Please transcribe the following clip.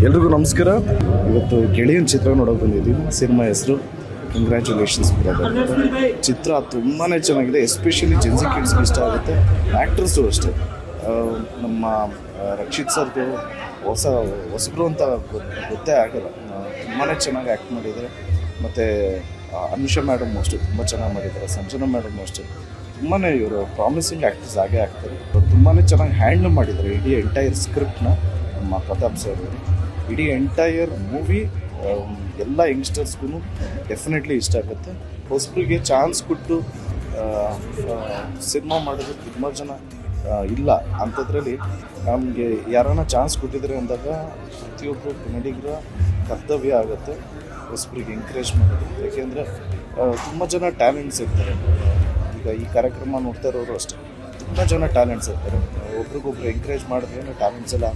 ಎಲ್ರಿಗೂ ನಮಸ್ಕಾರ. ಇವತ್ತು ಗೆಳೆಯನ್ ಚಿತ್ರ ನೋಡೋಕೆ ಬಂದಿದ್ದೀವಿ. ಸಿನಿಮಾ ಹೆಸರು ಕಂಗ್ರ್ಯಾಚುಲೇಷನ್ಸ್ ಬ್ರದರ್. ಚಿತ್ರ ತುಂಬಾ ಚೆನ್ನಾಗಿದೆ. ಎಸ್ಪೆಷಲಿ ಜೆನ್ಸಿ ಕಿಡ್ಸ್ಗೆ ಇಷ್ಟ ಆಗುತ್ತೆ. ಆ್ಯಕ್ಟ್ರಸ್ಸು ಅಷ್ಟೇ. ನಮ್ಮ ರಕ್ಷಿತ್ ಸರ್ದು ಹೊಸಬ್ರು ಅಂತ ಗೊತ್ತೇ ಆಗಲ್ಲ. ತುಂಬಾ ಚೆನ್ನಾಗಿ ಆ್ಯಕ್ಟ್ ಮಾಡಿದ್ದಾರೆ. ಮತ್ತು ಅನುಷಾ ಮೇಡಮ್ ಅಷ್ಟೇ ತುಂಬ ಚೆನ್ನಾಗಿ ಮಾಡಿದ್ದಾರೆ. ಸಂಜನಾ ಮೇಡಮ್ ಅಷ್ಟೇ ತುಂಬಾ ಇವರು ಪ್ರಾಮಿಸಿಂಗ್ ಆ್ಯಕ್ಟರ್ಸ್ ಆಗೇ ಆಗ್ತಾರೆ. ತುಂಬಾ ಚೆನ್ನಾಗಿ ಹ್ಯಾಂಡಲ್ ಮಾಡಿದ್ದಾರೆ ಇಡೀ ಎಂಟೈರ್ ಸ್ಕ್ರಿಪ್ಟ್ನ ನಮ್ಮ ಪ್ರತಾಪ್ ಸರ್. ಇಡೀ ಎಂಟೈರ್ ಮೂವಿ ಎಲ್ಲ ಯಂಗ್ಸ್ಟರ್ಸ್ಗೂ ಡೆಫಿನೆಟ್ಲಿ ಇಷ್ಟ ಆಗುತ್ತೆ. ಹೊಸಬ್ರಿಗೆ ಚಾನ್ಸ್ ಕೊಟ್ಟು ಸಿನಿಮಾ ಮಾಡೋದು ತುಂಬ ಜನ ಇಲ್ಲ. ಅಂಥದ್ರಲ್ಲಿ ನಮಗೆ ಯಾರನ್ನ ಚಾನ್ಸ್ ಕೊಟ್ಟಿದ್ದಾರೆ ಅಂದಾಗ ಪ್ರತಿಯೊಬ್ಬರು ಕನ್ನಡಿಗರ ಕರ್ತವ್ಯ ಆಗುತ್ತೆ ಹೊಸಬ್ರಿಗೆ ಎಂಕರೇಜ್ ಮಾಡೋದು. ಯಾಕೆಂದರೆ ತುಂಬ ಜನ ಟ್ಯಾಲೆಂಟ್ಸ್ ಇರ್ತಾರೆ. ಈಗ ಈ ಕಾರ್ಯಕ್ರಮ ನೋಡ್ತಾ ಇರೋರು ಅಷ್ಟೇ ತುಂಬ ಜನ ಟ್ಯಾಲೆಂಟ್ಸ್ ಇರ್ತಾರೆ. ಒಬ್ರಿಗೊಬ್ರು ಎಂಕರೇಜ್ ಮಾಡಿದ್ರೆ ಟ್ಯಾಲೆಂಟ್ಸ್ ಎಲ್ಲ